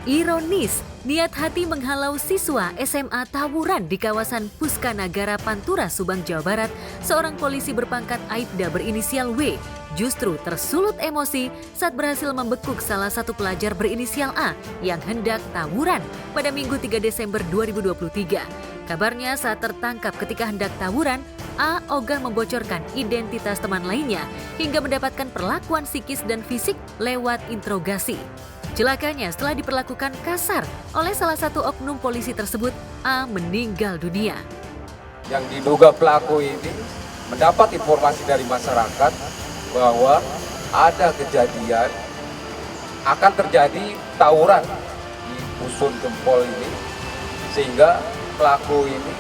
Ironis, niat hati menghalau siswa SMA tawuran di kawasan Puskanagara Pantura, Subang, Jawa Barat, seorang polisi berpangkat Aibda berinisial W justru tersulut emosi saat berhasil membekuk salah satu pelajar berinisial A yang hendak tawuran pada Minggu 3 Desember 2023. Kabarnya saat tertangkap ketika hendak tawuran, A ogah membocorkan identitas teman lainnya hingga mendapatkan perlakuan psikis dan fisik lewat interogasi. Celakanya setelah diperlakukan kasar oleh salah satu oknum polisi tersebut, A meninggal dunia. Yang diduga pelaku ini mendapat informasi dari masyarakat bahwa ada kejadian akan terjadi tawuran di Dusun Gempol ini, sehingga pelaku ini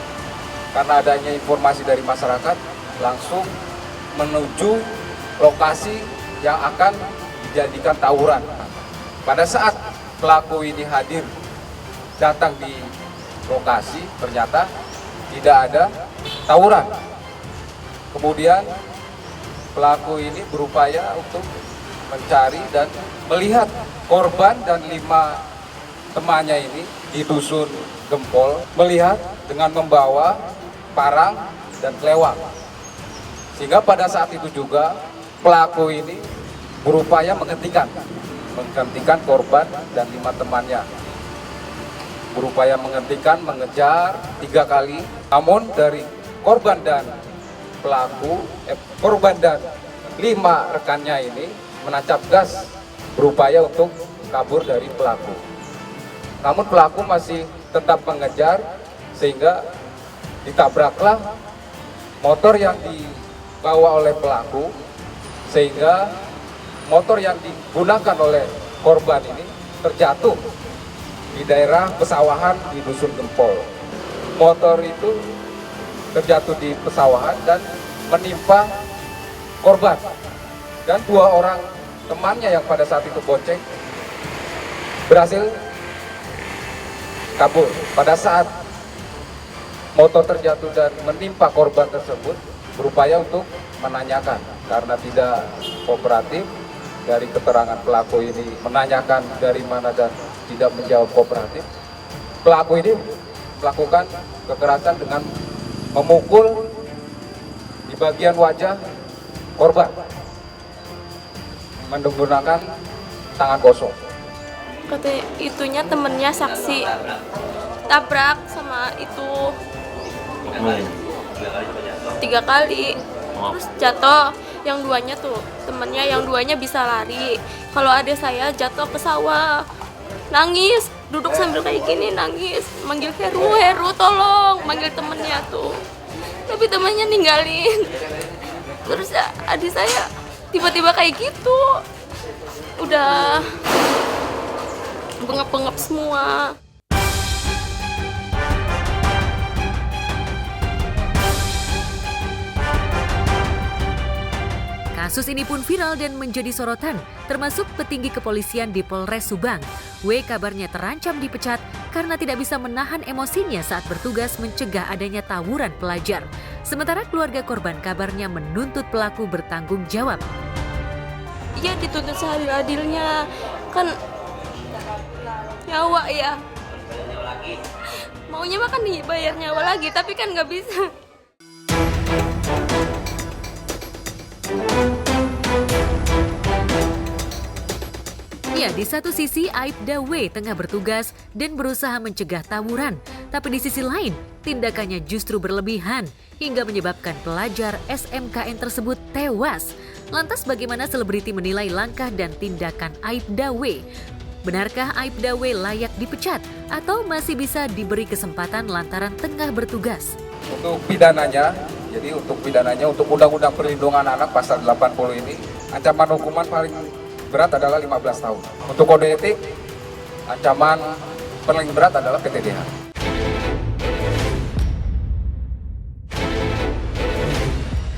karena adanya informasi dari masyarakat langsung menuju lokasi yang akan dijadikan tawuran. Pada saat pelaku ini hadir datang di lokasi, ternyata tidak ada tawuran. Kemudian pelaku ini berupaya untuk mencari dan melihat korban dan 5 temannya ini di Dusun Gempol, melihat dengan membawa parang dan kelewang. Sehingga pada saat itu juga pelaku ini berupaya menghentikan korban dan 5 temannya. Berupaya menghentikan, mengejar 3 kali. Namun dari korban dan korban dan 5 rekannya ini menancap gas berupaya untuk kabur dari pelaku. Namun pelaku masih tetap mengejar sehingga ditabraklah motor yang dibawa oleh pelaku, sehingga motor yang digunakan oleh korban ini terjatuh di daerah pesawahan di Dusun Gempol. Motor itu terjatuh di pesawahan dan menimpa korban. Dan 2 orang temannya yang pada saat itu bonceng berhasil kabur. Pada saat motor terjatuh dan menimpa korban tersebut, berupaya untuk menanyakan karena tidak kooperatif. Dari keterangan pelaku ini menanyakan dari mana dan tidak menjawab kooperatif, pelaku ini melakukan kekerasan dengan memukul di bagian wajah korban menggunakan tangan kosong. Katanya itunya temennya saksi tabrak sama itu 3 kali, terus jatuh. Yang 2-nya tuh temennya, yang 2-nya bisa lari. Kalau ada saya jatuh ke sawah, nangis, duduk sambil kayak gini nangis, manggil Heru tolong, manggil temennya tuh. Tapi temennya ninggalin. Terus adik saya tiba-tiba kayak gitu, udah bengap-bengap semua. Kasus ini pun viral dan menjadi sorotan, termasuk petinggi kepolisian di Polres Subang. W kabarnya terancam dipecat karena tidak bisa menahan emosinya saat bertugas mencegah adanya tawuran pelajar. Sementara keluarga korban kabarnya menuntut pelaku bertanggung jawab. Iya, dituntut seadil-adilnya, kan nyawa ya. Maunya makan dibayar nyawa lagi, tapi kan nggak bisa. Ya, di satu sisi Aibda W tengah bertugas dan berusaha mencegah tawuran, tapi di sisi lain tindakannya justru berlebihan hingga menyebabkan pelajar SMKN tersebut tewas. Lantas bagaimana selebriti menilai langkah dan tindakan Aibda W? Benarkah Aibda W layak dipecat atau masih bisa diberi kesempatan lantaran tengah bertugas? Untuk pidananya, untuk Undang-Undang Perlindungan Anak pasal 80 ini, ancaman hukuman paling berat adalah 15 tahun. Untuk kode etik, ancaman paling berat adalah PTDH.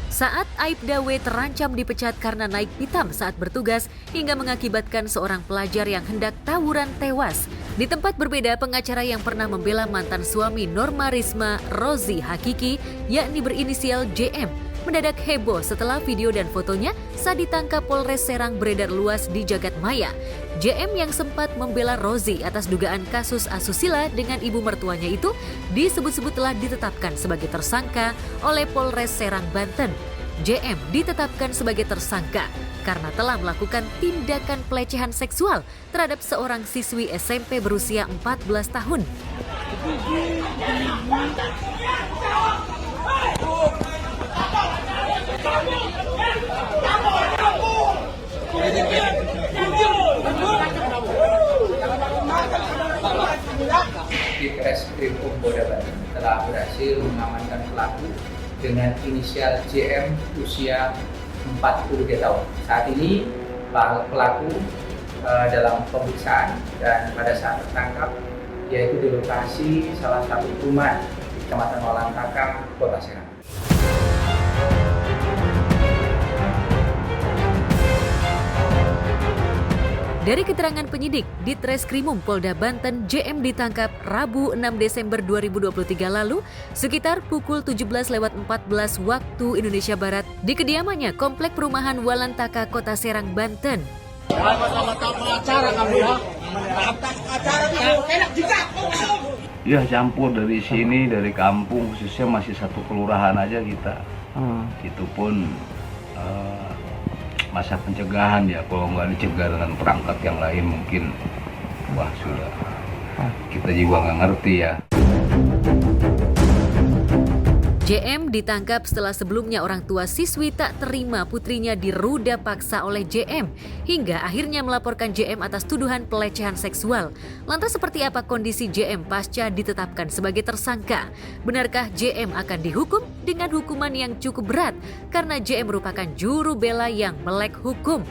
Saat Aibda W terancam dipecat karena naik pitam saat bertugas hingga mengakibatkan seorang pelajar yang hendak tawuran tewas. Di tempat berbeda, pengacara yang pernah membela mantan suami Norma Risma, Rozi Hakiki, yakni berinisial JM, mendadak heboh setelah video dan fotonya saat ditangkap Polres Serang beredar luas di jagat maya. JM yang sempat membela Rozi atas dugaan kasus asusila dengan ibu mertuanya itu disebut-sebut telah ditetapkan sebagai tersangka oleh Polres Serang, Banten. JM ditetapkan sebagai tersangka karena telah melakukan tindakan pelecehan seksual terhadap seorang siswi SMP berusia 14 tahun. Di Reskrim Polda Banten telah berhasil mengamankan pelaku dengan inisial JM usia 43 tahun. Saat ini pelaku dalam pemeriksaan dan pada saat tertangkap yaitu di lokasi salah satu rumah di Kecamatan Walantaka, Kota Serang. Dari keterangan penyidik, di Treskrimum Polda Banten, JM ditangkap Rabu 6 Desember 2023 lalu sekitar pukul 17.14 waktu Indonesia Barat di kediamannya Komplek Perumahan Walantaka, Kota Serang, Banten. Ya campur dari sini, dari kampung, khususnya masih satu kelurahan aja kita. Itu pun masa pencegahan ya, kalau nggak dicegah dengan perangkat yang lain mungkin wah sudah kita juga nggak ngerti ya. JM ditangkap setelah sebelumnya orang tua siswi tak terima putrinya diruda paksa oleh JM hingga akhirnya melaporkan JM atas tuduhan pelecehan seksual. Lantas seperti apa kondisi JM pasca ditetapkan sebagai tersangka? Benarkah JM akan dihukum dengan hukuman yang cukup berat karena JM merupakan juru bela yang melek hukum?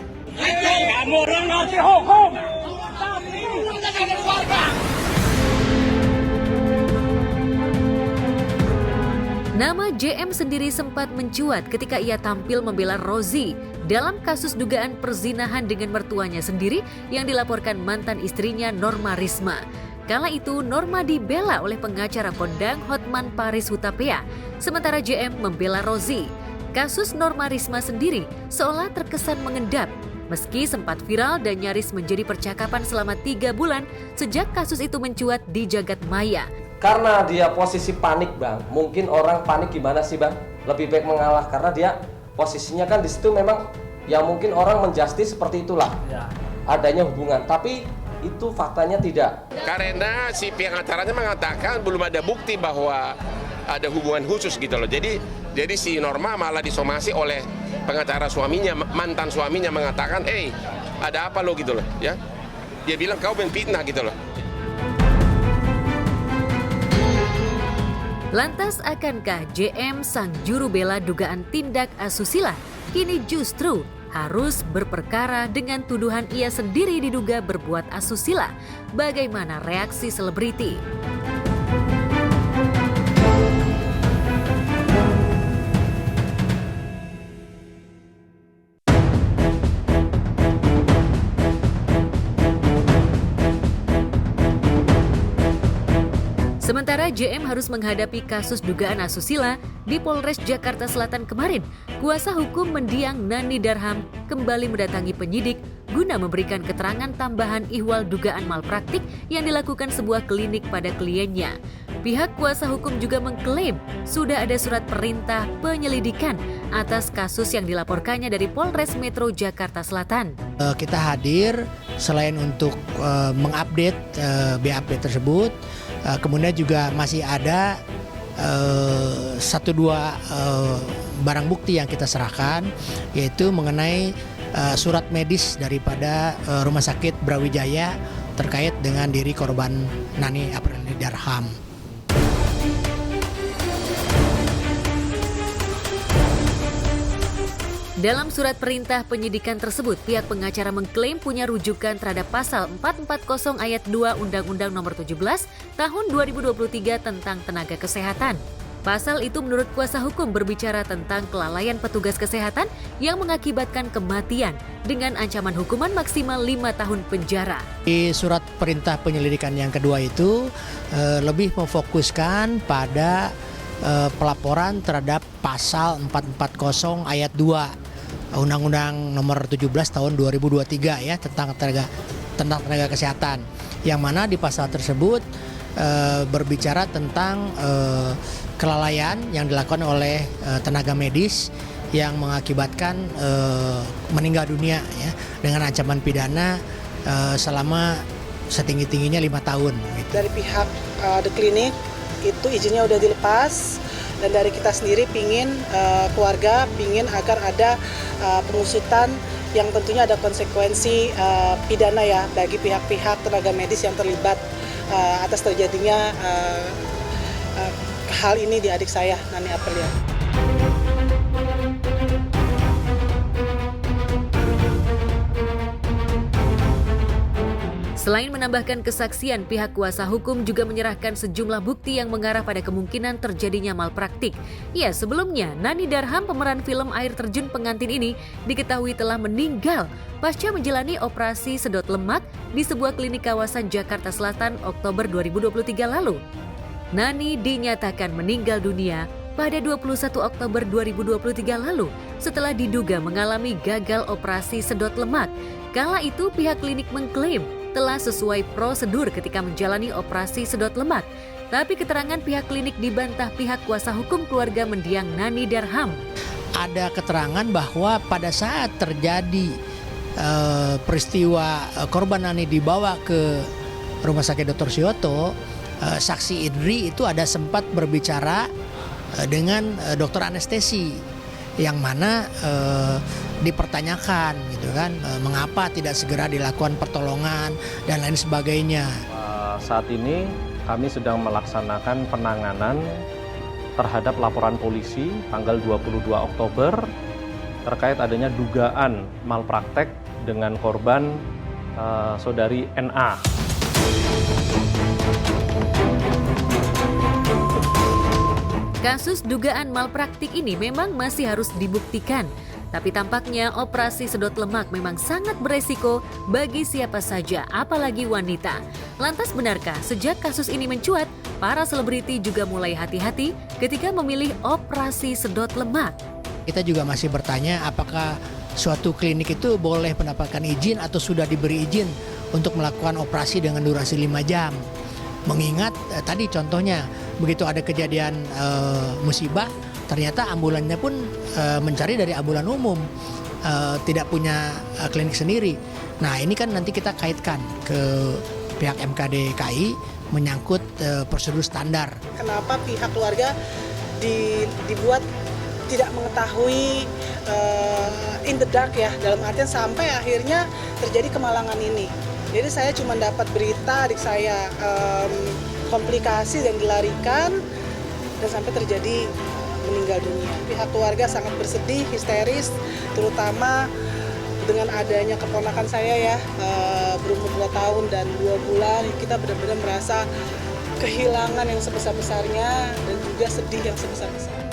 Nama JM sendiri sempat mencuat ketika ia tampil membela Rozi dalam kasus dugaan perzinahan dengan mertuanya sendiri yang dilaporkan mantan istrinya Norma Risma. Kala itu Norma dibela oleh pengacara kondang Hotman Paris Hutapea, sementara JM membela Rozi. Kasus Norma Risma sendiri seolah terkesan mengendap, meski sempat viral dan nyaris menjadi percakapan selama 3 bulan sejak kasus itu mencuat di jagat maya. Karena dia posisi panik, Bang. Mungkin orang panik gimana sih, Bang? Lebih baik mengalah karena dia posisinya kan di situ memang ya mungkin orang menjustis seperti itulah. Ya. Adanya hubungan, tapi itu faktanya tidak. Karena si pihak acaranya mengatakan belum ada bukti bahwa ada hubungan khusus gitu loh. Jadi si Norma malah disomasi oleh pengacara suaminya, mantan suaminya mengatakan, ada apa lo gitu loh, ya? Dia bilang kau menfitnah gitu loh. Lantas akankah JM sang juru bela dugaan tindak asusila kini justru harus berperkara dengan tuduhan ia sendiri diduga berbuat asusila? Bagaimana reaksi selebriti? Sementara JM harus menghadapi kasus dugaan asusila di Polres Jakarta Selatan kemarin, kuasa hukum mendiang Nani Darham kembali mendatangi penyidik guna memberikan keterangan tambahan ihwal dugaan malpraktik yang dilakukan sebuah klinik pada kliennya. Pihak kuasa hukum juga mengklaim sudah ada surat perintah penyelidikan atas kasus yang dilaporkannya dari Polres Metro Jakarta Selatan. Kita hadir selain untuk mengupdate BAP tersebut, kemudian juga masih ada 1-2 barang bukti yang kita serahkan, yaitu mengenai surat medis daripada Rumah Sakit Brawijaya terkait dengan diri korban Nani Aprani Darham. Dalam surat perintah penyidikan tersebut, pihak pengacara mengklaim punya rujukan terhadap pasal 440 ayat 2 Undang-Undang Nomor 17 Tahun 2023 tentang tenaga kesehatan. Pasal itu menurut kuasa hukum berbicara tentang kelalaian petugas kesehatan yang mengakibatkan kematian dengan ancaman hukuman maksimal 5 tahun penjara. Di surat perintah penyelidikan yang kedua itu lebih memfokuskan pada pelaporan terhadap pasal 440 ayat 2 Undang-Undang Nomor 17 tahun 2023 ya tentang tenaga kesehatan, yang mana di pasal tersebut berbicara tentang kelalaian yang dilakukan oleh tenaga medis yang mengakibatkan meninggal dunia ya, dengan ancaman pidana selama setinggi-tingginya 5 tahun. Gitu. Dari pihak The Clinic itu izinnya udah dilepas, dan dari kita sendiri keluarga pingin agar ada pengusutan yang tentunya ada konsekuensi pidana ya bagi pihak-pihak tenaga medis yang terlibat atas terjadinya hal ini di adik saya, Nani Aprilia. Selain menambahkan kesaksian, pihak kuasa hukum juga menyerahkan sejumlah bukti yang mengarah pada kemungkinan terjadinya malpraktik. Ya, sebelumnya Nani Darham, pemeran film Air Terjun Pengantin ini, diketahui telah meninggal pasca menjalani operasi sedot lemak di sebuah klinik kawasan Jakarta Selatan Oktober 2023 lalu. Nani dinyatakan meninggal dunia pada 21 Oktober 2023 lalu setelah diduga mengalami gagal operasi sedot lemak. Kala itu pihak klinik mengklaim telah sesuai prosedur ketika menjalani operasi sedot lemak. Tapi keterangan pihak klinik dibantah pihak kuasa hukum keluarga mendiang Nani Darham. Ada keterangan bahwa pada saat terjadi peristiwa korban Nani dibawa ke Rumah Sakit Dr. Suyoto, saksi Idri itu ada sempat berbicara dengan dokter anestesi, yang mana dipertanyakan gitu kan, mengapa tidak segera dilakukan pertolongan dan lain sebagainya. Saat ini kami sedang melaksanakan penanganan terhadap laporan polisi tanggal 22 Oktober terkait adanya dugaan malpraktek dengan korban saudari NA. Kasus dugaan malpraktik ini memang masih harus dibuktikan. Tapi tampaknya operasi sedot lemak memang sangat beresiko bagi siapa saja, apalagi wanita. Lantas benarkah sejak kasus ini mencuat, para selebriti juga mulai hati-hati ketika memilih operasi sedot lemak? Kita juga masih bertanya apakah suatu klinik itu boleh mendapatkan izin atau sudah diberi izin untuk melakukan operasi dengan durasi 5 jam. Mengingat tadi contohnya, begitu ada kejadian musibah, ternyata ambulannya pun mencari dari ambulan umum, tidak punya klinik sendiri. Nah ini kan nanti kita kaitkan ke pihak MKD KI menyangkut prosedur standar. Kenapa pihak keluarga dibuat tidak mengetahui in the dark ya, dalam artian sampai akhirnya terjadi kemalangan ini. Jadi saya cuma dapat berita adik saya komplikasi dan dilarikan dan sampai terjadi meninggal dunia. Pihak keluarga sangat bersedih, histeris, terutama dengan adanya keponakan saya ya, berumur 2 tahun dan 2 bulan. Kita benar-benar merasa kehilangan yang sebesar-besarnya dan juga sedih yang sebesar-besarnya.